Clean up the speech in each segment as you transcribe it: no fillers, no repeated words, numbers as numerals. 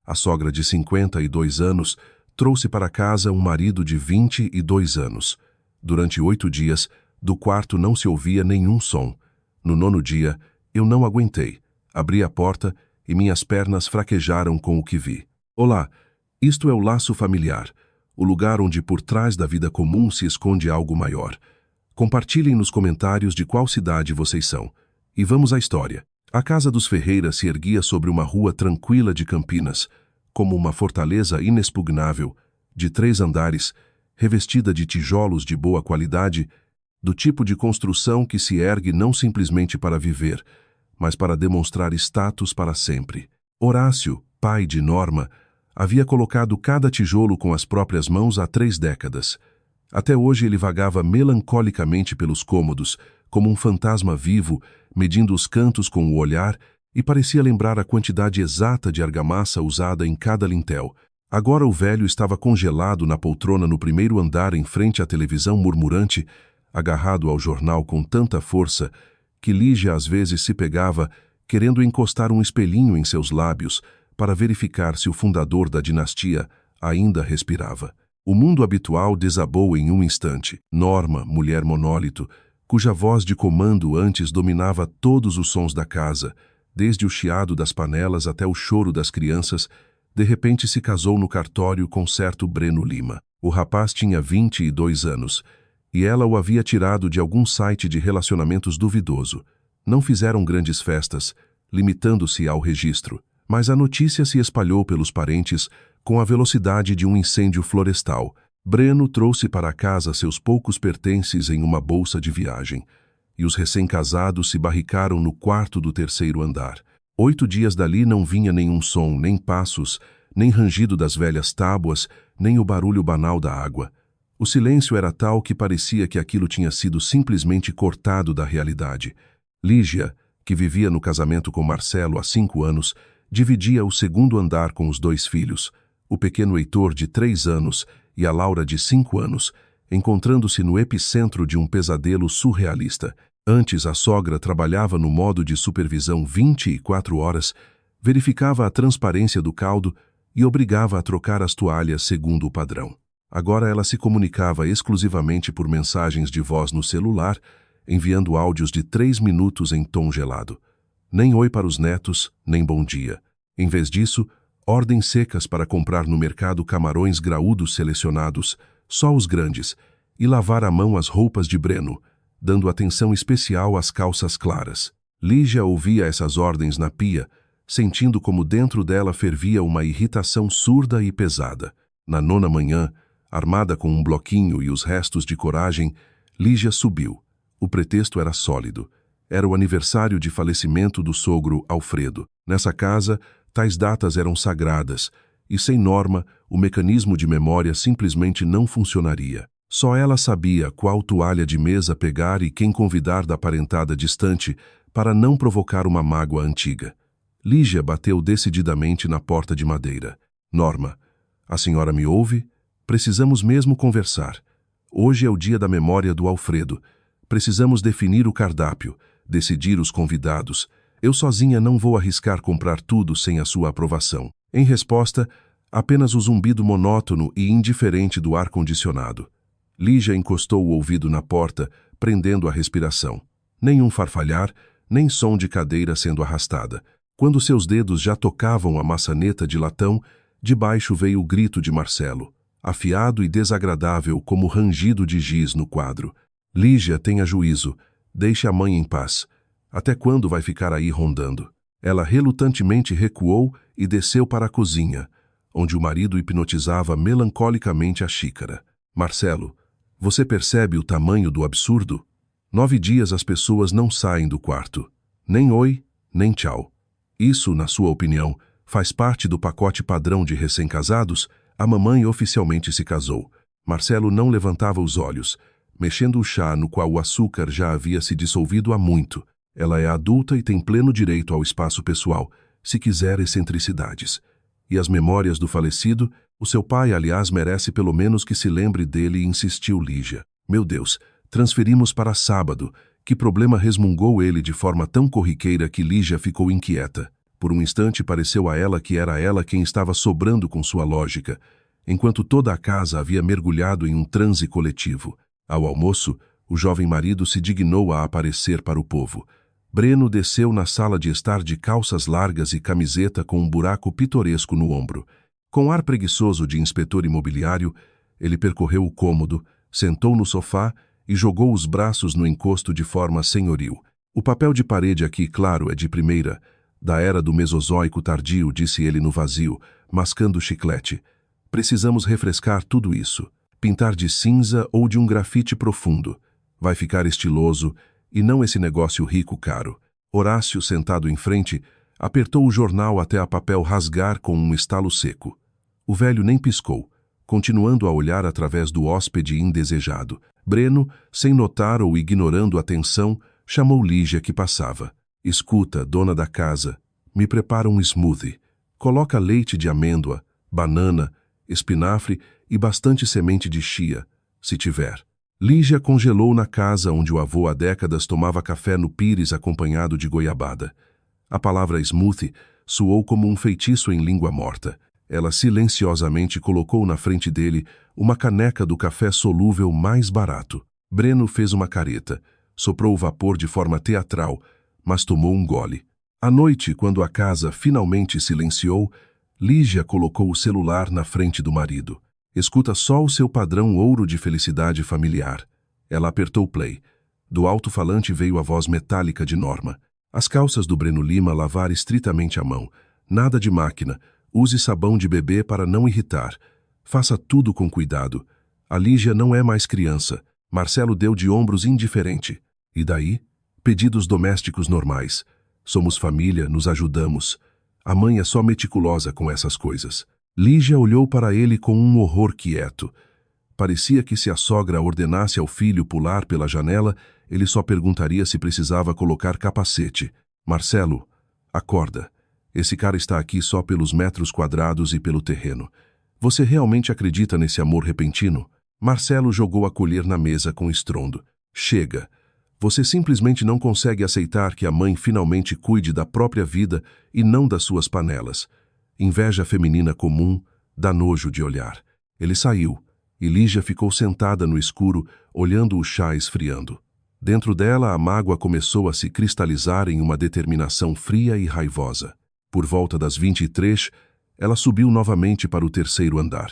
A sogra de 52 anos trouxe para casa um marido de 22 anos. Durante 8 dias, do quarto não se ouvia nenhum som. No 9º dia, eu não aguentei. Abri a porta e minhas pernas fraquejaram com o que vi. Olá, isto é o Laço Familiar, o lugar onde por trás da vida comum se esconde algo maior. Compartilhem nos comentários de qual cidade vocês são. E vamos à história. A casa dos Ferreira se erguia sobre uma rua tranquila de Campinas, como uma fortaleza inexpugnável, de 3 andares, revestida de tijolos de boa qualidade, do tipo de construção que se ergue não simplesmente para viver, mas para demonstrar status para sempre. Horácio, pai de Norma, havia colocado cada tijolo com as próprias mãos há 3 décadas. Até hoje ele vagava melancolicamente pelos cômodos, como um fantasma vivo, medindo os cantos com o olhar, e parecia lembrar a quantidade exata de argamassa usada em cada lintel. Agora o velho estava congelado na poltrona no 1º andar em frente à televisão murmurante, agarrado ao jornal com tanta força que Lígia às vezes se pegava, querendo encostar um espelhinho em seus lábios para verificar se o fundador da dinastia ainda respirava. O mundo habitual desabou em um instante. Norma, mulher monólito, cuja voz de comando antes dominava todos os sons da casa, desde o chiado das panelas até o choro das crianças, de repente se casou no cartório com certo Breno Lima. O rapaz tinha 22 anos, e ela o havia tirado de algum site de relacionamentos duvidoso. Não fizeram grandes festas, limitando-se ao registro, mas a notícia se espalhou pelos parentes com a velocidade de um incêndio florestal. Breno trouxe para casa seus poucos pertences em uma bolsa de viagem, e os recém-casados se barricaram no quarto do 3º andar. 8 dias dali não vinha nenhum som, nem passos, nem rangido das velhas tábuas, nem o barulho banal da água. O silêncio era tal que parecia que aquilo tinha sido simplesmente cortado da realidade. Lígia, que vivia no casamento com Marcelo há 5 anos, dividia o 2º andar com os 2 filhos, o pequeno Heitor de 3 anos e a Laura de 5 anos, encontrando-se no epicentro de um pesadelo surrealista. Antes, a sogra trabalhava no modo de supervisão 24 horas, verificava a transparência do caldo e obrigava a trocar as toalhas segundo o padrão. Agora ela se comunicava exclusivamente por mensagens de voz no celular, enviando áudios de 3 minutos em tom gelado. Nem oi para os netos, nem bom dia. Em vez disso, ordens secas para comprar no mercado camarões graúdos selecionados, só os grandes, e lavar à mão as roupas de Breno, dando atenção especial às calças claras. Lígia ouvia essas ordens na pia, sentindo como dentro dela fervia uma irritação surda e pesada. Na 9ª manhã, armada com um bloquinho e os restos de coragem, Lígia subiu. O pretexto era sólido. Era o aniversário de falecimento do sogro Alfredo. Nessa casa, tais datas eram sagradas, e sem Norma, o mecanismo de memória simplesmente não funcionaria. Só ela sabia qual toalha de mesa pegar e quem convidar da parentada distante para não provocar uma mágoa antiga. Lígia bateu decididamente na porta de madeira. Norma, a senhora me ouve? Precisamos mesmo conversar. Hoje é o dia da memória do Alfredo. Precisamos definir o cardápio, decidir os convidados. Eu sozinha não vou arriscar comprar tudo sem a sua aprovação. Em resposta, apenas o zumbido monótono e indiferente do ar-condicionado. Lígia encostou o ouvido na porta, prendendo a respiração. Nenhum farfalhar, nem som de cadeira sendo arrastada. Quando seus dedos já tocavam a maçaneta de latão, de baixo veio o grito de Marcelo, afiado e desagradável como rangido de giz no quadro. Lígia, tenha juízo. Deixe a mãe em paz. Até quando vai ficar aí rondando? Ela relutantemente recuou e desceu para a cozinha, onde o marido hipnotizava melancolicamente a xícara. Marcelo, você percebe o tamanho do absurdo? 9 dias as pessoas não saem do quarto. Nem oi, nem tchau. Isso, na sua opinião, faz parte do pacote padrão de recém-casados? A mamãe oficialmente se casou. Marcelo não levantava os olhos, mexendo o chá no qual o açúcar já havia se dissolvido há muito. Ela é adulta e tem pleno direito ao espaço pessoal, se quiser excentricidades. E as memórias do falecido? O seu pai, aliás, merece pelo menos que se lembre dele, insistiu Lígia. Meu Deus, transferimos para sábado. Que problema, resmungou ele de forma tão corriqueira que Lígia ficou inquieta. Por um instante pareceu a ela que era ela quem estava sobrando com sua lógica, enquanto toda a casa havia mergulhado em um transe coletivo. Ao almoço, o jovem marido se dignou a aparecer para o povo. Breno desceu na sala de estar de calças largas e camiseta com um buraco pitoresco no ombro. Com ar preguiçoso de inspetor imobiliário, ele percorreu o cômodo, sentou no sofá e jogou os braços no encosto de forma senhoril. O papel de parede aqui, claro, é de primeira, da era do Mesozoico tardio, disse ele no vazio, mascando o chiclete. Precisamos refrescar tudo isso. Pintar de cinza ou de um grafite profundo. Vai ficar estiloso e não esse negócio rico caro. Horácio, sentado em frente, apertou o jornal até a papel rasgar com um estalo seco. O velho nem piscou, continuando a olhar através do hóspede indesejado. Breno, sem notar ou ignorando a tensão, chamou Lígia que passava. Escuta, dona da casa, me prepara um smoothie. Coloca leite de amêndoa, banana, espinafre e bastante semente de chia, se tiver. Lígia congelou na casa onde o avô há décadas tomava café no pires acompanhado de goiabada. A palavra smoothie soou como um feitiço em língua morta. Ela silenciosamente colocou na frente dele uma caneca do café solúvel mais barato. Breno fez uma careta, soprou o vapor de forma teatral, mas tomou um gole. À noite, quando a casa finalmente silenciou, Lígia colocou o celular na frente do marido. Escuta só o seu padrão ouro de felicidade familiar. Ela apertou play. Do alto-falante veio a voz metálica de Norma. As calças do Breno Lima lavar estritamente à mão. Nada de máquina. Use sabão de bebê para não irritar. Faça tudo com cuidado. A Lígia não é mais criança. Marcelo deu de ombros indiferente. E daí? Pedidos domésticos normais. Somos família, nos ajudamos. A mãe é só meticulosa com essas coisas. Lígia olhou para ele com um horror quieto. Parecia que se a sogra ordenasse ao filho pular pela janela, ele só perguntaria se precisava colocar capacete. Marcelo, acorda. Esse cara está aqui só pelos metros quadrados e pelo terreno. Você realmente acredita nesse amor repentino? Marcelo jogou a colher na mesa com estrondo. Chega. Você simplesmente não consegue aceitar que a mãe finalmente cuide da própria vida e não das suas panelas. Inveja feminina comum, dá nojo de olhar. Ele saiu, e Lígia ficou sentada no escuro, olhando o chá esfriando. Dentro dela, a mágoa começou a se cristalizar em uma determinação fria e raivosa. Por volta das 23, ela subiu novamente para o terceiro andar.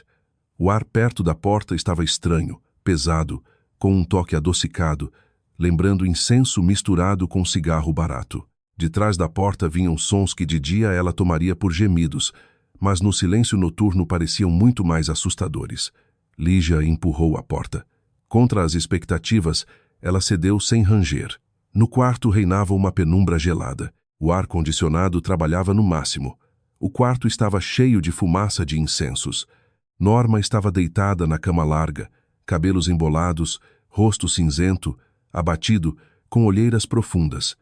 O ar perto da porta estava estranho, pesado, com um toque adocicado, lembrando incenso misturado com cigarro barato. De trás da porta vinham sons que de dia ela tomaria por gemidos, mas no silêncio noturno pareciam muito mais assustadores. Lígia empurrou a porta. Contra as expectativas, ela cedeu sem ranger. No quarto reinava uma penumbra gelada. O ar-condicionado trabalhava no máximo. O quarto estava cheio de fumaça de incensos. Norma estava deitada na cama larga, cabelos embolados, rosto cinzento, abatido, com olheiras profundas.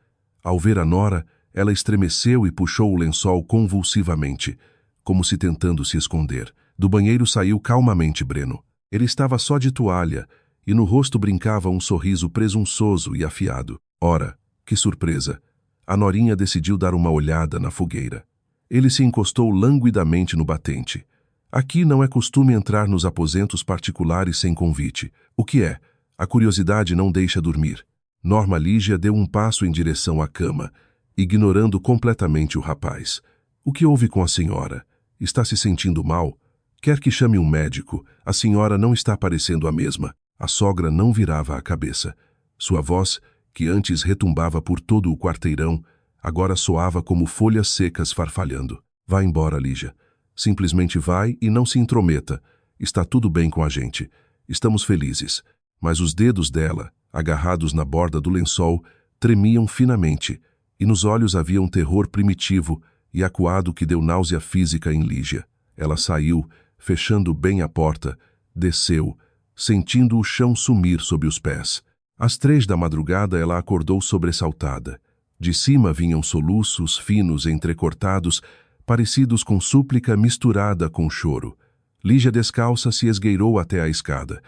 Ao ver a nora, ela estremeceu e puxou o lençol convulsivamente, como se tentando se esconder. Do banheiro saiu calmamente Breno. Ele estava só de toalha, e no rosto brincava um sorriso presunçoso e afiado. Ora, que surpresa! A norinha decidiu dar uma olhada na fogueira. Ele se encostou languidamente no batente. Aqui não é costume entrar nos aposentos particulares sem convite. O que é? A curiosidade não deixa dormir. Norma Lígia deu um passo em direção à cama, ignorando completamente o rapaz. O que houve com a senhora? Está se sentindo mal? Quer que chame um médico? A senhora não está parecendo a mesma. A sogra não virava a cabeça. Sua voz, que antes retumbava por todo o quarteirão, agora soava como folhas secas farfalhando. Vá embora, Lígia. Simplesmente vai e não se intrometa. Está tudo bem com a gente. Estamos felizes. Mas os dedos dela, agarrados na borda do lençol, tremiam finamente, e nos olhos havia um terror primitivo e acuado que deu náusea física em Lígia. Ela saiu, fechando bem a porta, desceu, sentindo o chão sumir sob os pés. Às 3 da madrugada ela acordou sobressaltada. De cima vinham soluços finos entrecortados, parecidos com súplica misturada com choro. Lígia descalça se esgueirou até a escada.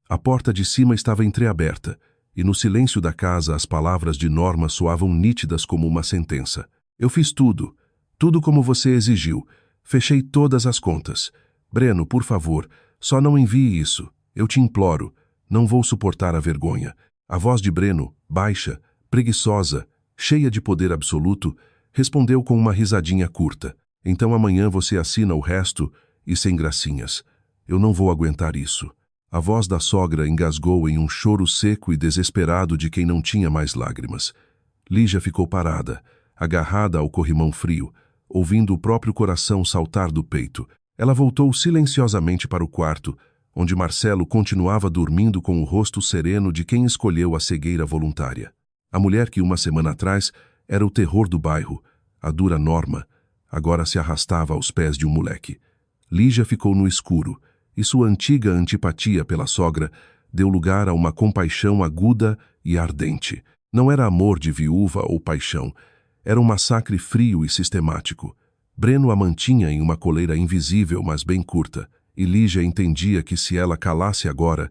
A porta de cima estava entreaberta, e no silêncio da casa as palavras de Norma soavam nítidas como uma sentença. Eu fiz tudo. Tudo como você exigiu. Fechei todas as contas. Breno, por favor, só não envie isso. Eu te imploro. Não vou suportar a vergonha. A voz de Breno, baixa, preguiçosa, cheia de poder absoluto, respondeu com uma risadinha curta. Então amanhã você assina o resto e sem gracinhas. Eu não vou aguentar isso. A voz da sogra engasgou em um choro seco e desesperado de quem não tinha mais lágrimas. Lígia ficou parada, agarrada ao corrimão frio, ouvindo o próprio coração saltar do peito. Ela voltou silenciosamente para o quarto, onde Marcelo continuava dormindo com o rosto sereno de quem escolheu a cegueira voluntária. A mulher que uma semana atrás era o terror do bairro, a dura Norma, agora se arrastava aos pés de um moleque. Lígia ficou no escuro, e sua antiga antipatia pela sogra deu lugar a uma compaixão aguda e ardente. Não era amor de viúva ou paixão, era um massacre frio e sistemático. Breno a mantinha em uma coleira invisível, mas bem curta, e Lígia entendia que se ela calasse agora,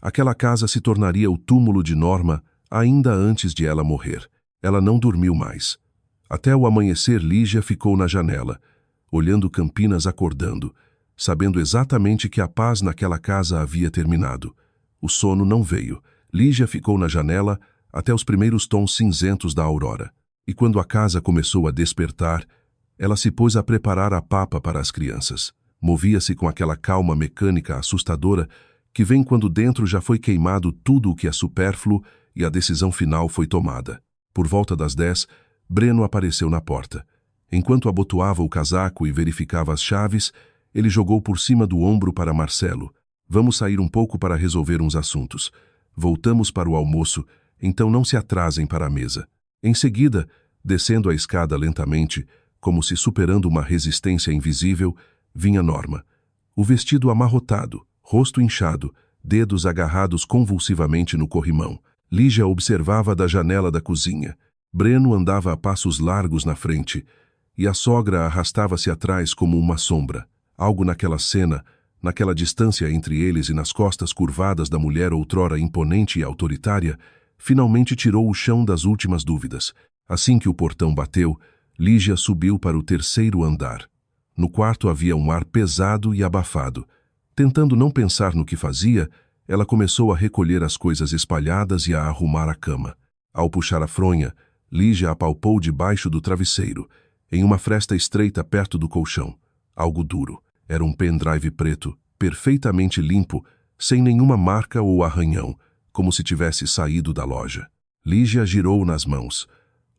aquela casa se tornaria o túmulo de Norma ainda antes de ela morrer. Ela não dormiu mais. Até o amanhecer, Lígia ficou na janela, olhando Campinas acordando, sabendo exatamente que a paz naquela casa havia terminado. O sono não veio. Lígia ficou na janela até os primeiros tons cinzentos da aurora. E quando a casa começou a despertar, ela se pôs a preparar a papa para as crianças. Movia-se com aquela calma mecânica assustadora que vem quando dentro já foi queimado tudo o que é supérfluo e a decisão final foi tomada. Por volta das 10, Breno apareceu na porta. Enquanto abotoava o casaco e verificava as chaves, ele jogou por cima do ombro para Marcelo. Vamos sair um pouco para resolver uns assuntos. Voltamos para o almoço, então não se atrasem para a mesa. Em seguida, descendo a escada lentamente, como se superando uma resistência invisível, vinha Norma. O vestido amarrotado, rosto inchado, dedos agarrados convulsivamente no corrimão. Lígia observava da janela da cozinha. Breno andava a passos largos na frente, e a sogra arrastava-se atrás como uma sombra. Algo naquela cena, naquela distância entre eles e nas costas curvadas da mulher outrora imponente e autoritária, finalmente tirou o chão das últimas dúvidas. Assim que o portão bateu, Lígia subiu para o terceiro andar. No quarto havia um ar pesado e abafado. Tentando não pensar no que fazia, ela começou a recolher as coisas espalhadas e a arrumar a cama. Ao puxar a fronha, Lígia apalpou debaixo do travesseiro, em uma fresta estreita perto do colchão. Algo duro. Era um pendrive preto, perfeitamente limpo, sem nenhuma marca ou arranhão, como se tivesse saído da loja. Lígia girou nas mãos.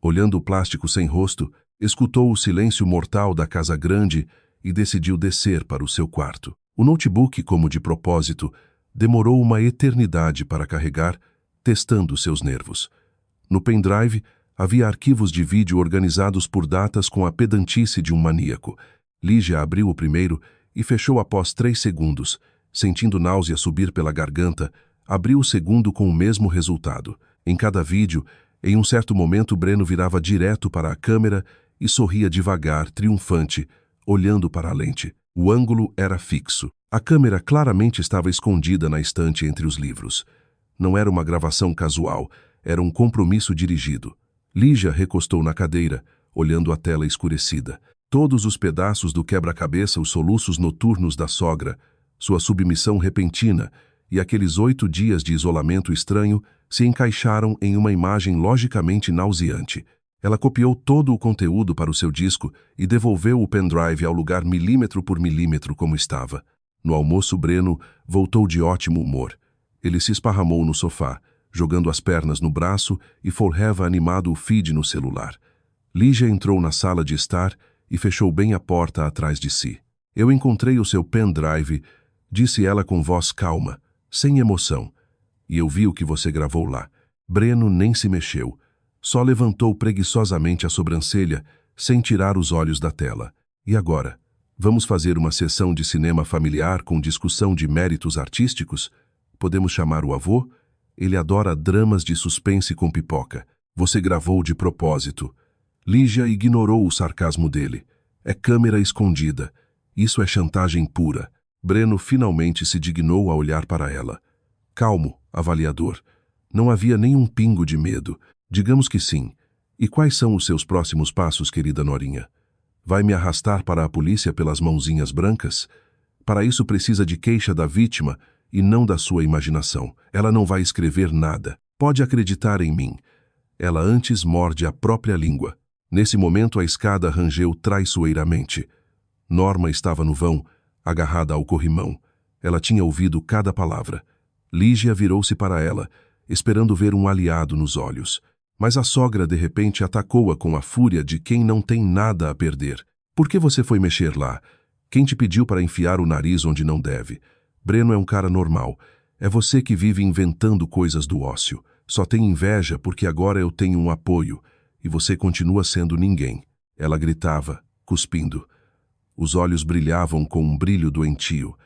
Olhando o plástico sem rosto, escutou o silêncio mortal da casa grande e decidiu descer para o seu quarto. O notebook, como de propósito, demorou uma eternidade para carregar, testando seus nervos. No pendrive, havia arquivos de vídeo organizados por datas com a pedantice de um maníaco. Lígia abriu o primeiro e fechou após 3 segundos. Sentindo náusea subir pela garganta, abriu o segundo com o mesmo resultado. Em cada vídeo, em um certo momento, Breno virava direto para a câmera e sorria devagar, triunfante, olhando para a lente. O ângulo era fixo. A câmera claramente estava escondida na estante entre os livros. Não era uma gravação casual, era um compromisso dirigido. Lígia recostou na cadeira, olhando a tela escurecida. Todos os pedaços do quebra-cabeça, os soluços noturnos da sogra, sua submissão repentina e aqueles 8 dias de isolamento estranho se encaixaram em uma imagem logicamente nauseante. Ela copiou todo o conteúdo para o seu disco e devolveu o pendrive ao lugar milímetro por milímetro como estava. No almoço, Breno voltou de ótimo humor. Ele se esparramou no sofá, jogando as pernas no braço e folheava animado o feed no celular. Lígia entrou na sala de estar e fechou bem a porta atrás de si. Eu encontrei o seu pendrive, disse ela com voz calma, sem emoção. E eu vi o que você gravou lá. Breno nem se mexeu. Só levantou preguiçosamente a sobrancelha, sem tirar os olhos da tela. E agora? Vamos fazer uma sessão de cinema familiar com discussão de méritos artísticos? Podemos chamar o avô? Ele adora dramas de suspense com pipoca. Você gravou de propósito. Lígia ignorou o sarcasmo dele. É câmera escondida. Isso é chantagem pura. Breno finalmente se dignou a olhar para ela. Calmo, avaliador. Não havia nenhum pingo de medo. Digamos que sim. E quais são os seus próximos passos, querida Norinha? Vai me arrastar para a polícia pelas mãozinhas brancas? Para isso precisa de queixa da vítima e não da sua imaginação. Ela não vai escrever nada. Pode acreditar em mim. Ela antes morde a própria língua. Nesse momento a escada rangeu traiçoeiramente. Norma estava no vão, agarrada ao corrimão. Ela tinha ouvido cada palavra. Lígia virou-se para ela, esperando ver um aliado nos olhos. Mas a sogra de repente atacou-a com a fúria de quem não tem nada a perder. Por que você foi mexer lá? Quem te pediu para enfiar o nariz onde não deve? Breno é um cara normal. É você que vive inventando coisas do ócio. Só tem inveja porque agora eu tenho um apoio. E você continua sendo ninguém. Ela gritava, cuspindo. Os olhos brilhavam com um brilho doentio.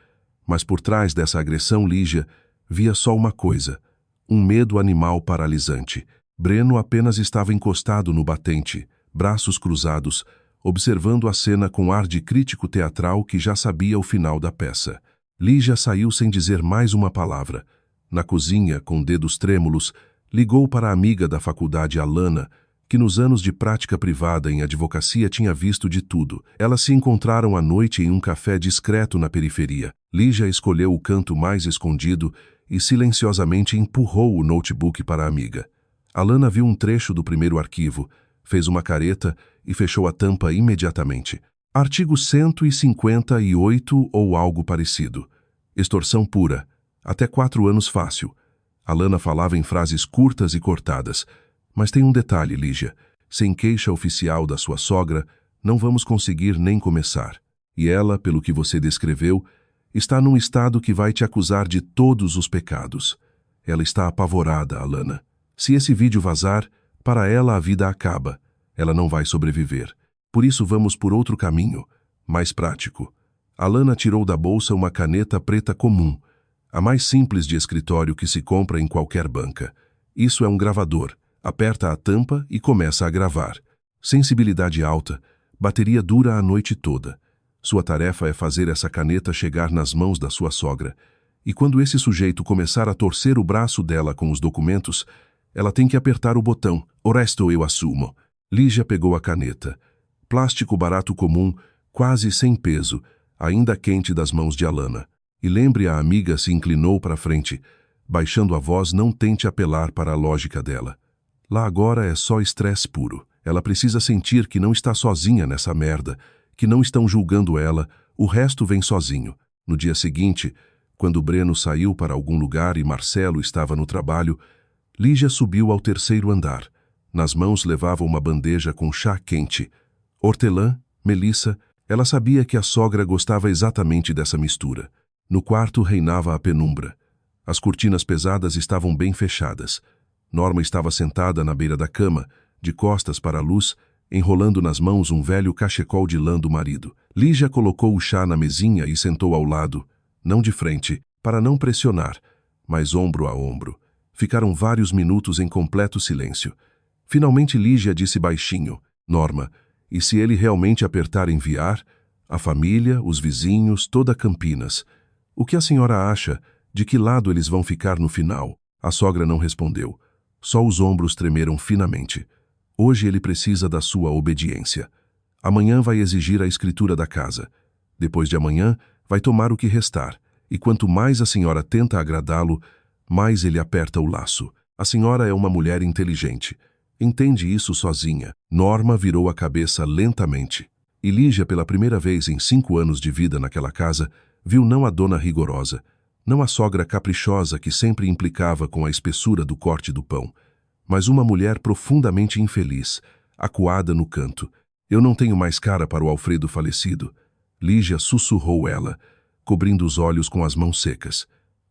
Mas por trás dessa agressão, Lígia via só uma coisa: um medo animal paralisante. Breno apenas estava encostado no batente, braços cruzados, observando a cena com ar de crítico teatral que já sabia o final da peça. Lígia saiu sem dizer mais uma palavra. Na cozinha, com dedos trêmulos, ligou para a amiga da faculdade, Alana, que nos anos de prática privada em advocacia tinha visto de tudo. Elas se encontraram à noite em um café discreto na periferia. Lígia escolheu o canto mais escondido e silenciosamente empurrou o notebook para a amiga. Alana viu um trecho do primeiro arquivo, fez uma careta e fechou a tampa imediatamente. Artigo 158 ou algo parecido. Extorsão pura. Até 4 anos fácil. Alana falava em frases curtas e cortadas. Mas tem um detalhe, Lígia. Sem queixa oficial da sua sogra, não vamos conseguir nem começar. E ela, pelo que você descreveu, está num estado que vai te acusar de todos os pecados. Ela está apavorada, Alana. Se esse vídeo vazar, para ela a vida acaba. Ela não vai sobreviver. Por isso vamos por outro caminho, mais prático. Alana tirou da bolsa uma caneta preta comum, a mais simples de escritório que se compra em qualquer banca. Isso é um gravador. Aperta a tampa e começa a gravar. Sensibilidade alta, bateria dura a noite toda. Sua tarefa é fazer essa caneta chegar nas mãos da sua sogra. E quando esse sujeito começar a torcer o braço dela com os documentos, ela tem que apertar o botão. O resto eu assumo. Lígia pegou a caneta. Plástico barato comum, quase sem peso, ainda quente das mãos de Alana. E lembre, a amiga se inclinou para frente. Baixando a voz, não tente apelar para a lógica dela. Lá agora é só estresse puro. Ela precisa sentir que não está sozinha nessa merda, que não estão julgando ela, o resto vem sozinho. No dia seguinte, quando Breno saiu para algum lugar e Marcelo estava no trabalho, Lígia subiu ao 3º andar. Nas mãos levava uma bandeja com chá quente. Hortelã, melissa, ela sabia que a sogra gostava exatamente dessa mistura. No quarto reinava a penumbra. As cortinas pesadas estavam bem fechadas. Norma estava sentada na beira da cama, de costas para a luz, enrolando nas mãos um velho cachecol de lã do marido. Lígia colocou o chá na mesinha e sentou ao lado, não de frente, para não pressionar, mas ombro a ombro. Ficaram vários minutos em completo silêncio. Finalmente Lígia disse baixinho: Norma, e se ele realmente apertar enviar? A família, os vizinhos, toda Campinas. O que a senhora acha? De que lado eles vão ficar no final? A sogra não respondeu. Só os ombros tremeram finamente. Hoje ele precisa da sua obediência. Amanhã vai exigir a escritura da casa. Depois de amanhã, vai tomar o que restar. E quanto mais a senhora tenta agradá-lo, mais ele aperta o laço. A senhora é uma mulher inteligente. Entende isso sozinha. Norma virou a cabeça lentamente. E Lígia, pela primeira vez em 5 anos de vida naquela casa, viu não a dona rigorosa, não a sogra caprichosa que sempre implicava com a espessura do corte do pão, mas uma mulher profundamente infeliz, acuada no canto. Eu não tenho mais cara para o Alfredo falecido. Lígia sussurrou ela, cobrindo os olhos com as mãos secas.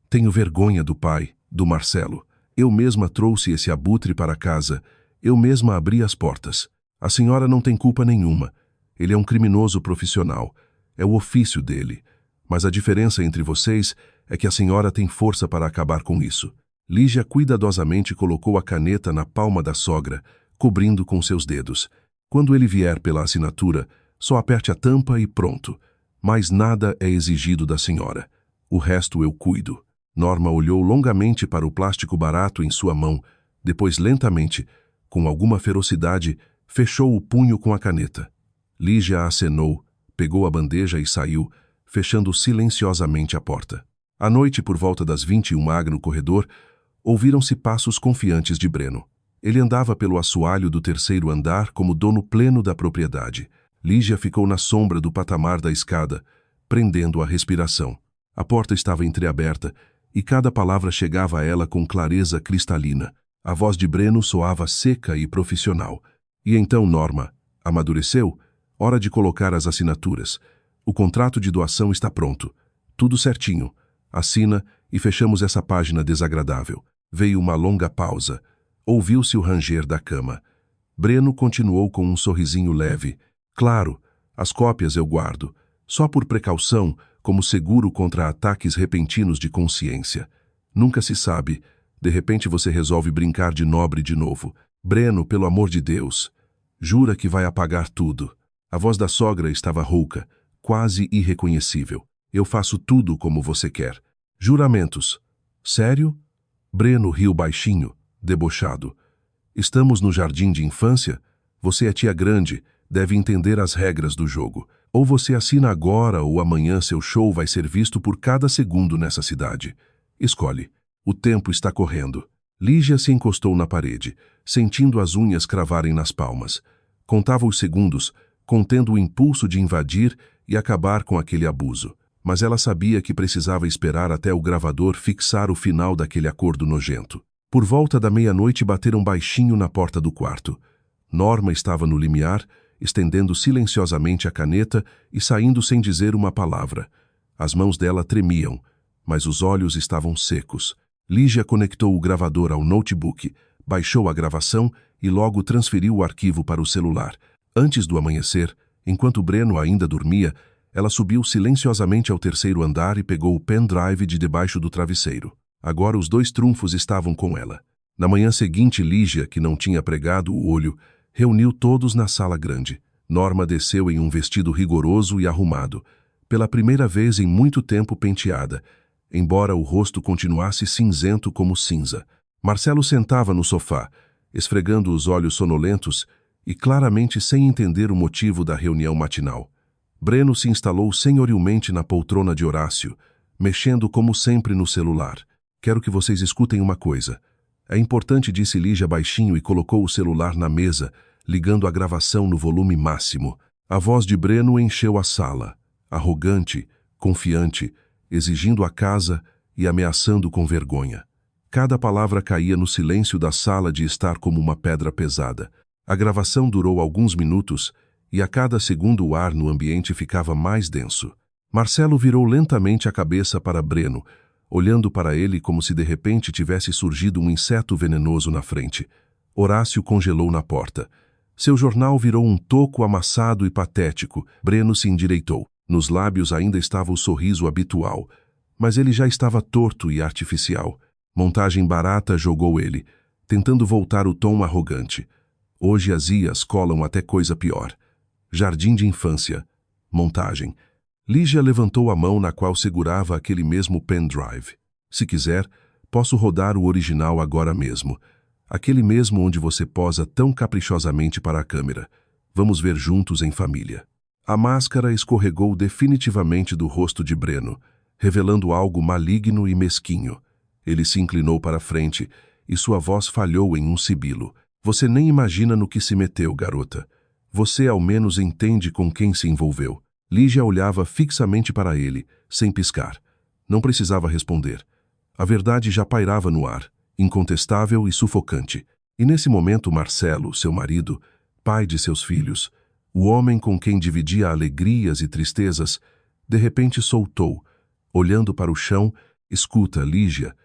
Tenho vergonha do pai, do Marcelo. Eu mesma trouxe esse abutre para casa. Eu mesma abri as portas. A senhora não tem culpa nenhuma. Ele é um criminoso profissional. É o ofício dele. Mas a diferença entre vocês é que a senhora tem força para acabar com isso. Lígia cuidadosamente colocou a caneta na palma da sogra, cobrindo com seus dedos. Quando ele vier pela assinatura, só aperte a tampa e pronto. Mais nada é exigido da senhora. O resto eu cuido. Norma olhou longamente para o plástico barato em sua mão, depois lentamente, com alguma ferocidade, fechou o punho com a caneta. Lígia acenou, pegou a bandeja e saiu, fechando silenciosamente a porta. À noite, por volta das 21h no corredor, ouviram-se passos confiantes de Breno. Ele andava pelo assoalho do terceiro andar como dono pleno da propriedade. Lígia ficou na sombra do patamar da escada, prendendo a respiração. A porta estava entreaberta e cada palavra chegava a ela com clareza cristalina. A voz de Breno soava seca e profissional. E então Norma amadureceu. Hora de colocar as assinaturas. O contrato de doação está pronto. Tudo certinho. Assina e fechamos essa página desagradável. Veio uma longa pausa. Ouviu-se o ranger da cama. Breno continuou com um sorrisinho leve. Claro, as cópias eu guardo. Só por precaução, como seguro contra ataques repentinos de consciência. Nunca se sabe. De repente você resolve brincar de nobre de novo. Breno, pelo amor de Deus. Jura que vai apagar tudo. A voz da sogra estava rouca, quase irreconhecível. Eu faço tudo como você quer. Juramentos. Sério? Breno riu baixinho, debochado. Estamos no jardim de infância? Você é tia grande, deve entender as regras do jogo. Ou você assina agora ou amanhã seu show vai ser visto por cada segundo nessa cidade. Escolhe. O tempo está correndo. Lígia se encostou na parede, sentindo as unhas cravarem nas palmas. Contava os segundos, contendo o impulso de invadir e acabar com aquele abuso. Mas ela sabia que precisava esperar até o gravador fixar o final daquele acordo nojento. Por volta da meia-noite bateram baixinho na porta do quarto. Norma estava no limiar, estendendo silenciosamente a caneta e saindo sem dizer uma palavra. As mãos dela tremiam, mas os olhos estavam secos. Lígia conectou o gravador ao notebook, baixou a gravação e logo transferiu o arquivo para o celular. Antes do amanhecer, enquanto Breno ainda dormia, ela subiu silenciosamente ao terceiro andar e pegou o pendrive de debaixo do travesseiro. Agora os 2 trunfos estavam com ela. Na manhã seguinte, Lígia, que não tinha pregado o olho, reuniu todos na sala grande. Norma desceu em um vestido rigoroso e arrumado, pela primeira vez em muito tempo penteada, embora o rosto continuasse cinzento como cinza. Marcelo sentava no sofá, esfregando os olhos sonolentos e claramente sem entender o motivo da reunião matinal. Breno se instalou senhorilmente na poltrona de Horácio, mexendo como sempre no celular. Quero que vocês escutem uma coisa. É importante, disse Lígia baixinho e colocou o celular na mesa, ligando a gravação no volume máximo. A voz de Breno encheu a sala, arrogante, confiante, exigindo a casa e ameaçando com vergonha. Cada palavra caía no silêncio da sala de estar como uma pedra pesada. A gravação durou alguns minutos e a cada segundo o ar no ambiente ficava mais denso. Marcelo virou lentamente a cabeça para Breno, olhando para ele como se de repente tivesse surgido um inseto venenoso na frente. Horácio congelou na porta. Seu jornal virou um toco amassado e patético. Breno se endireitou. Nos lábios ainda estava o sorriso habitual, mas ele já estava torto e artificial. Montagem barata, jogou ele, tentando voltar o tom arrogante. Hoje as IAs colam até coisa pior. Jardim de infância. Montagem. Lígia levantou a mão na qual segurava aquele mesmo pendrive. Se quiser, posso rodar o original agora mesmo. Aquele mesmo onde você posa tão caprichosamente para a câmera. Vamos ver juntos em família. A máscara escorregou definitivamente do rosto de Breno, revelando algo maligno e mesquinho. Ele se inclinou para a frente e sua voz falhou em um sibilo. Você nem imagina no que se meteu, garota. Você ao menos entende com quem se envolveu. Lígia olhava fixamente para ele, sem piscar. Não precisava responder. A verdade já pairava no ar, incontestável e sufocante. E nesse momento Marcelo, seu marido, pai de seus filhos, o homem com quem dividia alegrias e tristezas, de repente soltou, olhando para o chão. Escuta, Lígia,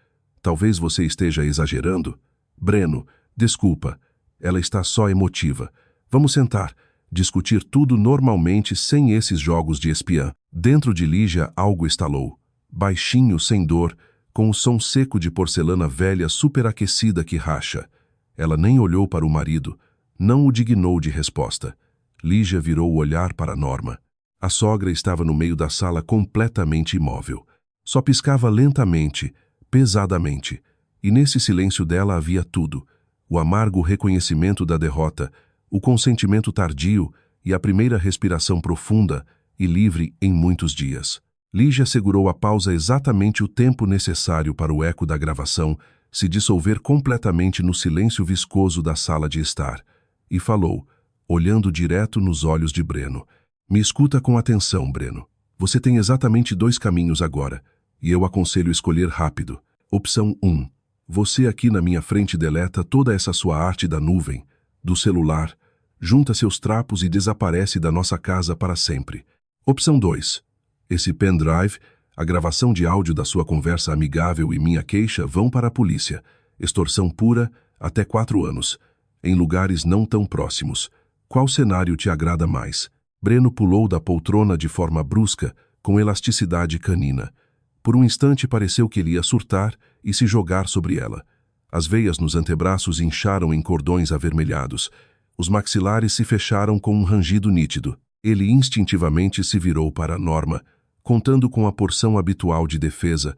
talvez você esteja exagerando. Breno, desculpa, ela está só emotiva. Vamos sentar, discutir tudo normalmente sem esses jogos de espiã. Dentro de Lígia algo estalou, baixinho, sem dor, com o som seco de porcelana velha superaquecida que racha. Ela nem olhou para o marido, não o dignou de resposta. Lígia virou o olhar para Norma. A sogra estava no meio da sala completamente imóvel. Só piscava lentamente, pesadamente, e nesse silêncio dela havia tudo: o amargo reconhecimento da derrota, o consentimento tardio e a primeira respiração profunda e livre em muitos dias. Lígia segurou a pausa exatamente o tempo necessário para o eco da gravação se dissolver completamente no silêncio viscoso da sala de estar, e falou, olhando direto nos olhos de Breno. Me escuta com atenção, Breno. Você tem exatamente 2 caminhos agora, e eu aconselho escolher rápido. Opção 1. Você aqui na minha frente deleta toda essa sua arte da nuvem, do celular, junta seus trapos e desaparece da nossa casa para sempre. Opção 2. Esse pendrive, a gravação de áudio da sua conversa amigável e minha queixa vão para a polícia. Extorsão pura, até 4 anos, em lugares não tão próximos. Qual cenário te agrada mais? Breno pulou da poltrona de forma brusca, com elasticidade canina. Por um instante pareceu que ele ia surtar e se jogar sobre ela. As veias nos antebraços incharam em cordões avermelhados. Os maxilares se fecharam com um rangido nítido. Ele instintivamente se virou para Norma, contando com a porção habitual de defesa,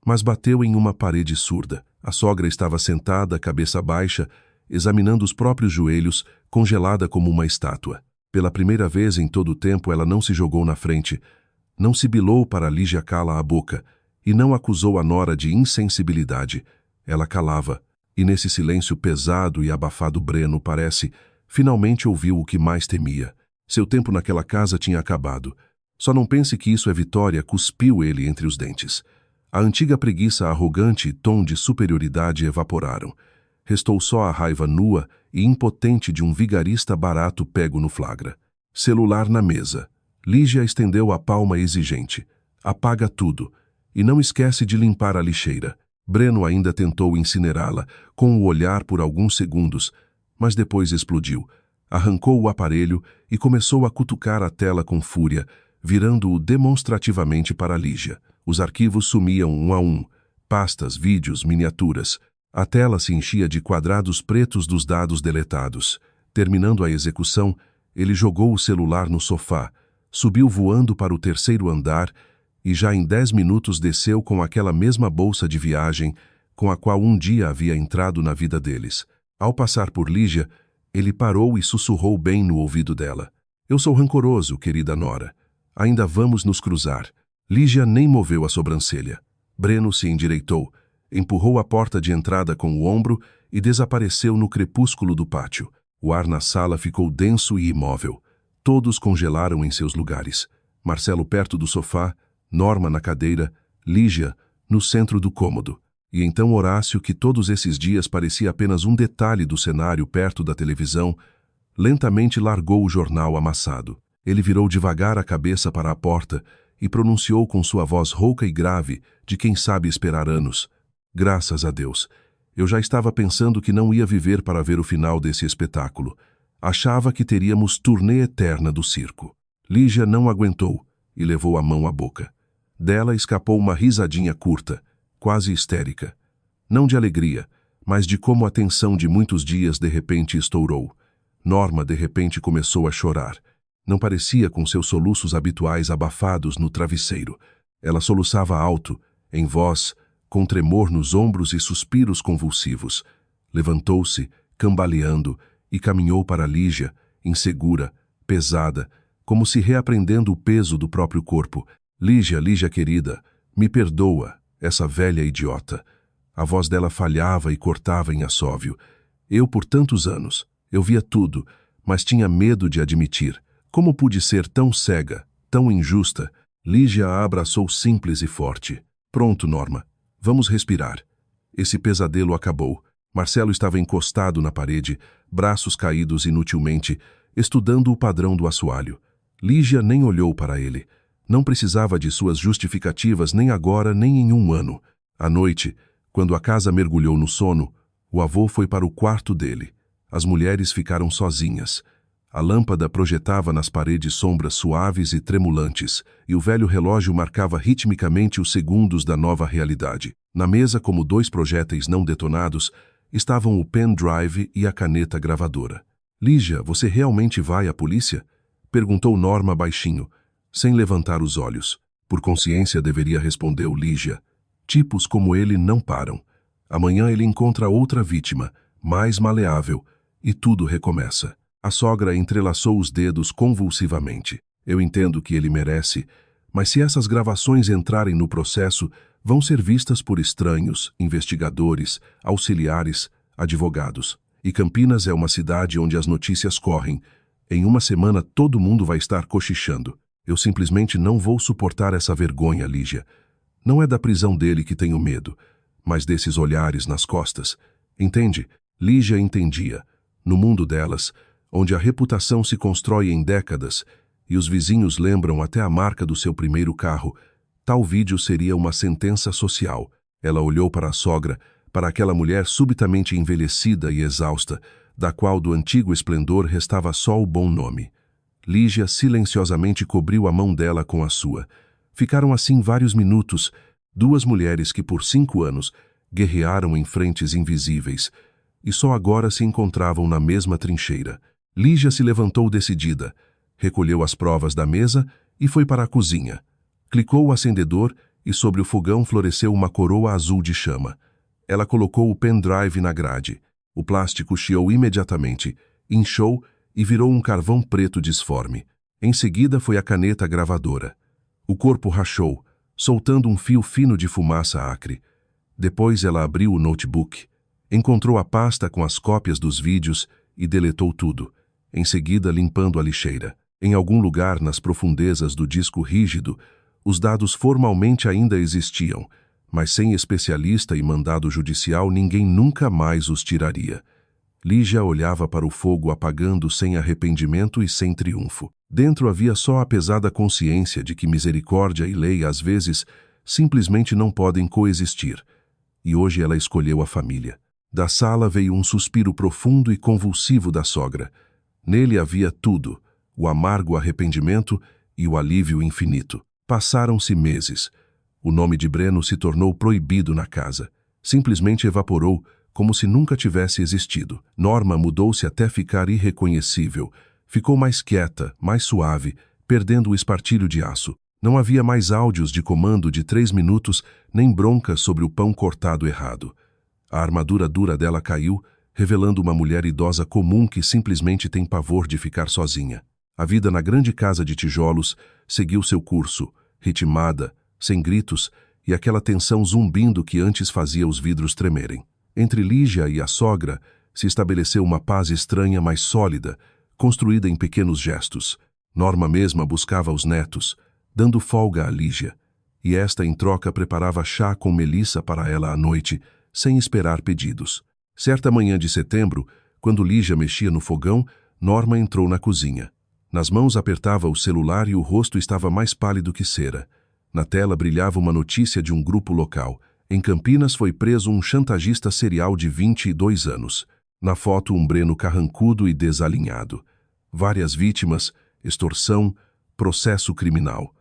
mas bateu em uma parede surda. A sogra estava sentada, cabeça baixa, examinando os próprios joelhos, congelada como uma estátua. Pela primeira vez em todo o tempo ela não se jogou na frente, não sibilou para Lígia cala a boca e não acusou a nora de insensibilidade. Ela calava, e nesse silêncio pesado e abafado Breno parece, finalmente ouviu o que mais temia. Seu tempo naquela casa tinha acabado. Só não pense que isso é vitória, cuspiu ele entre os dentes. A antiga preguiça arrogante e tom de superioridade evaporaram. Restou só a raiva nua e impotente de um vigarista barato pego no flagra. Celular na mesa. Lígia estendeu a palma exigente. Apaga tudo. E não esquece de limpar a lixeira. Breno ainda tentou incinerá-la, com o olhar por alguns segundos, mas depois explodiu. Arrancou o aparelho e começou a cutucar a tela com fúria, virando-o demonstrativamente para Lígia. Os arquivos sumiam um a um. Pastas, vídeos, miniaturas. A tela se enchia de quadrados pretos dos dados deletados. Terminando a execução, ele jogou o celular no sofá, subiu voando para o 3º andar e já em 10 minutos desceu com aquela mesma bolsa de viagem com a qual um dia havia entrado na vida deles. Ao passar por Lígia, ele parou e sussurrou bem no ouvido dela. Eu sou rancoroso, querida nora. Ainda vamos nos cruzar. Lígia nem moveu a sobrancelha. Breno se endireitou, empurrou a porta de entrada com o ombro e desapareceu no crepúsculo do pátio. O ar na sala ficou denso e imóvel. Todos congelaram em seus lugares. Marcelo perto do sofá, Norma na cadeira, Lígia no centro do cômodo. E então Horácio, que todos esses dias parecia apenas um detalhe do cenário perto da televisão, lentamente largou o jornal amassado. Ele virou devagar a cabeça para a porta e pronunciou com sua voz rouca e grave de quem sabe esperar anos. Graças a Deus. Eu já estava pensando que não ia viver para ver o final desse espetáculo. Achava que teríamos turnê eterna do circo. Lígia não aguentou e levou a mão à boca. Dela escapou uma risadinha curta, quase histérica. Não de alegria, mas de como a tensão de muitos dias de repente estourou. Norma de repente começou a chorar. Não parecia com seus soluços habituais abafados no travesseiro. Ela soluçava alto, em voz, com tremor nos ombros e suspiros convulsivos. Levantou-se, cambaleando, e caminhou para Lígia, insegura, pesada, como se reaprendendo o peso do próprio corpo. Lígia, Lígia querida, me perdoa, essa velha idiota. A voz dela falhava e cortava em assóvio. Eu, por tantos anos, eu via tudo, mas tinha medo de admitir. Como pude ser tão cega, tão injusta? Lígia a abraçou simples e forte. Pronto, Norma. Vamos respirar. Esse pesadelo acabou. Marcelo estava encostado na parede, braços caídos inutilmente, estudando o padrão do assoalho. Lígia nem olhou para ele. Não precisava de suas justificativas nem agora nem em um ano. À noite, quando a casa mergulhou no sono, o avô foi para o quarto dele. As mulheres ficaram sozinhas. A lâmpada projetava nas paredes sombras suaves e tremulantes, e o velho relógio marcava ritmicamente os segundos da nova realidade. Na mesa, como 2 projéteis não detonados, estavam o pendrive e a caneta gravadora. Lígia, você realmente vai à polícia? Perguntou Norma baixinho, sem levantar os olhos. Por consciência deveria, respondeu Lígia. Tipos como ele não param. Amanhã ele encontra outra vítima, mais maleável, e tudo recomeça. A sogra entrelaçou os dedos convulsivamente. Eu entendo que ele merece, mas se essas gravações entrarem no processo, vão ser vistas por estranhos, investigadores, auxiliares, advogados. E Campinas é uma cidade onde as notícias correm. Em uma semana todo mundo vai estar cochichando. Eu simplesmente não vou suportar essa vergonha, Lígia. Não é da prisão dele que tenho medo, mas desses olhares nas costas. Entende? Lígia entendia. No mundo delas, onde a reputação se constrói em décadas e os vizinhos lembram até a marca do seu primeiro carro, tal vídeo seria uma sentença social. Ela olhou para a sogra, para aquela mulher subitamente envelhecida e exausta, da qual do antigo esplendor restava só o bom nome. Lígia silenciosamente cobriu a mão dela com a sua. Ficaram assim vários minutos, duas mulheres que por 5 anos guerrearam em frentes invisíveis e só agora se encontravam na mesma trincheira. Lígia se levantou decidida, recolheu as provas da mesa e foi para a cozinha. Clicou o acendedor e sobre o fogão floresceu uma coroa azul de chama. Ela colocou o pendrive na grade. O plástico chiou imediatamente, inchou e virou um carvão preto disforme. Em seguida foi a caneta gravadora. O corpo rachou, soltando um fio fino de fumaça acre. Depois ela abriu o notebook, encontrou a pasta com as cópias dos vídeos e deletou tudo, em seguida limpando a lixeira. Em algum lugar nas profundezas do disco rígido, os dados formalmente ainda existiam, mas sem especialista e mandado judicial ninguém nunca mais os tiraria. Lígia olhava para o fogo apagando sem arrependimento e sem triunfo. Dentro havia só a pesada consciência de que misericórdia e lei às vezes simplesmente não podem coexistir. E hoje ela escolheu a família. Da sala veio um suspiro profundo e convulsivo da sogra. Nele havia tudo, o amargo arrependimento e o alívio infinito. Passaram-se meses. O nome de Breno se tornou proibido na casa. Simplesmente evaporou, como se nunca tivesse existido. Norma mudou-se até ficar irreconhecível. Ficou mais quieta, mais suave, perdendo o espartilho de aço. Não havia mais áudios de comando de 3 minutos, nem bronca sobre o pão cortado errado. A armadura dura dela caiu, revelando uma mulher idosa comum que simplesmente tem pavor de ficar sozinha. A vida na grande casa de tijolos seguiu seu curso, ritmada, sem gritos e aquela tensão zumbindo que antes fazia os vidros tremerem. Entre Lígia e a sogra se estabeleceu uma paz estranha, mas sólida, construída em pequenos gestos. Norma mesma buscava os netos, dando folga a Lígia, e esta em troca preparava chá com melissa para ela à noite, sem esperar pedidos. Certa manhã de setembro, quando Lígia mexia no fogão, Norma entrou na cozinha. Nas mãos apertava o celular e o rosto estava mais pálido que cera. Na tela brilhava uma notícia de um grupo local. Em Campinas foi preso um chantagista serial de 22 anos. Na foto, um Breno carrancudo e desalinhado. Várias vítimas, extorsão, processo criminal.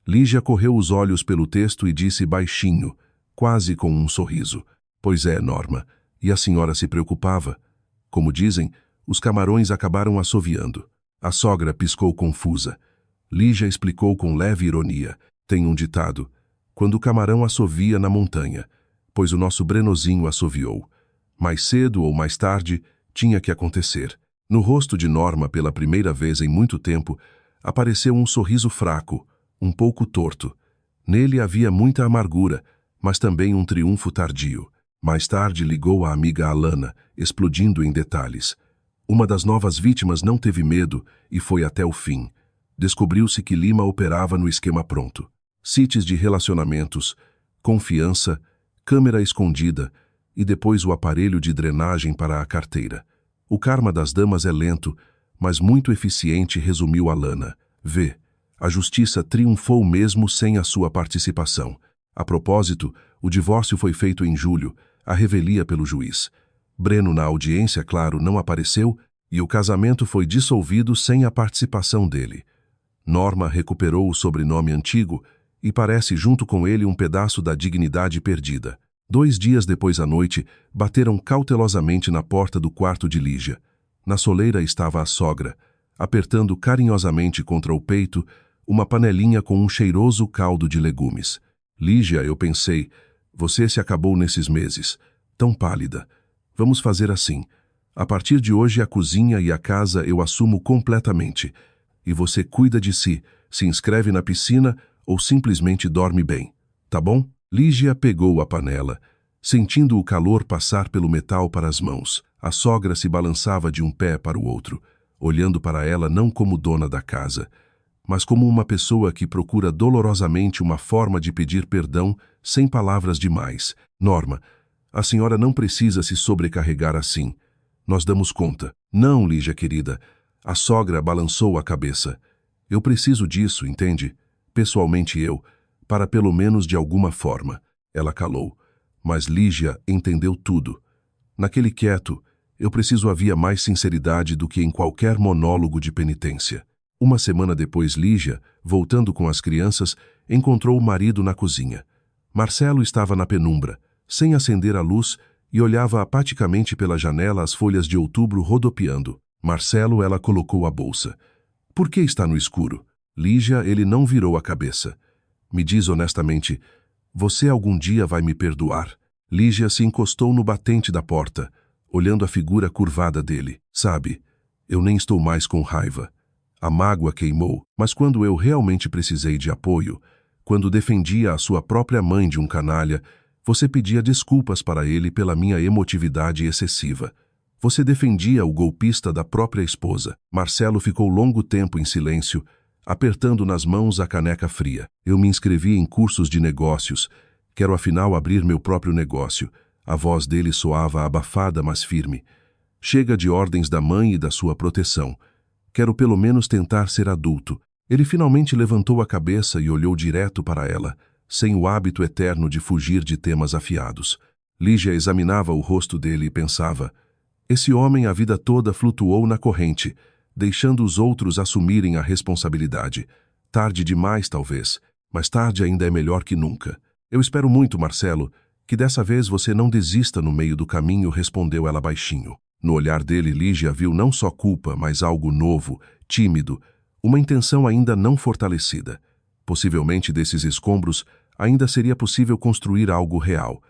Lígia correu os olhos pelo texto e disse baixinho, quase com um sorriso. Pois é, Norma, e a senhora se preocupava. Como dizem, os camarões acabaram assoviando. A sogra piscou confusa. Lígia explicou com leve ironia. Tem um ditado, quando o camarão assovia na montanha, pois o nosso Brenozinho assoviou. Mais cedo ou mais tarde, tinha que acontecer. No rosto de Norma, pela primeira vez em muito tempo, apareceu um sorriso fraco, um pouco torto. Nele havia muita amargura, mas também um triunfo tardio. Mais tarde ligou à amiga Alana, explodindo em detalhes. Uma das novas vítimas não teve medo e foi até o fim. Descobriu-se que Lima operava no esquema pronto. Sites de relacionamentos, confiança, câmera escondida e depois o aparelho de drenagem para a carteira. O karma das damas é lento, mas muito eficiente, resumiu Alana. Vê, a justiça triunfou mesmo sem a sua participação. A propósito, o divórcio foi feito em julho, a revelia pelo juiz. Breno na audiência, claro, não apareceu e o casamento foi dissolvido sem a participação dele. Norma recuperou o sobrenome antigo e parece junto com ele um pedaço da dignidade perdida. 2 dias depois à noite, bateram cautelosamente na porta do quarto de Lígia. Na soleira estava a sogra, apertando carinhosamente contra o peito uma panelinha com um cheiroso caldo de legumes. Lígia, eu pensei, você se acabou nesses meses, tão pálida. Vamos fazer assim. A partir de hoje, a cozinha e a casa eu assumo completamente. E você cuida de si, se inscreve na piscina ou simplesmente dorme bem. Tá bom? Lígia pegou a panela, sentindo o calor passar pelo metal para as mãos. A sogra se balançava de um pé para o outro, olhando para ela não como dona da casa, mas como uma pessoa que procura dolorosamente uma forma de pedir perdão sem palavras demais. Norma, a senhora não precisa se sobrecarregar assim. Nós damos conta. Não, Lígia querida. A sogra balançou a cabeça. Eu preciso disso, entende? Pessoalmente para pelo menos de alguma forma. Ela calou. Mas Lígia entendeu tudo. Naquele quieto, eu preciso havia mais sinceridade do que em qualquer monólogo de penitência. Uma semana depois, Lígia, voltando com as crianças, encontrou o marido na cozinha. Marcelo estava na penumbra, sem acender a luz, e olhava apaticamente pela janela as folhas de outubro rodopiando. Marcelo, ela colocou a bolsa. Por que está no escuro? Lígia, ele não virou a cabeça. Me diz honestamente, você algum dia vai me perdoar? Lígia se encostou no batente da porta, olhando a figura curvada dele. Sabe, eu nem estou mais com raiva. A mágoa queimou, mas quando eu realmente precisei de apoio, quando defendia a sua própria mãe de um canalha, você pedia desculpas para ele pela minha emotividade excessiva. Você defendia o golpista da própria esposa. Marcelo ficou longo tempo em silêncio, apertando nas mãos a caneca fria. Eu me inscrevi em cursos de negócios. Quero afinal abrir meu próprio negócio. A voz dele soava abafada, mas firme. Chega de ordens da mãe e da sua proteção. Quero pelo menos tentar ser adulto. Ele finalmente levantou a cabeça e olhou direto para ela, sem o hábito eterno de fugir de temas afiados. Lígia examinava o rosto dele e pensava, esse homem a vida toda flutuou na corrente, deixando os outros assumirem a responsabilidade. Tarde demais, talvez, mas tarde ainda é melhor que nunca. Eu espero muito, Marcelo, que dessa vez você não desista no meio do caminho, respondeu ela baixinho. No olhar dele, Lígia viu não só culpa, mas algo novo, tímido, uma intenção ainda não fortalecida. Possivelmente desses escombros ainda seria possível construir algo real.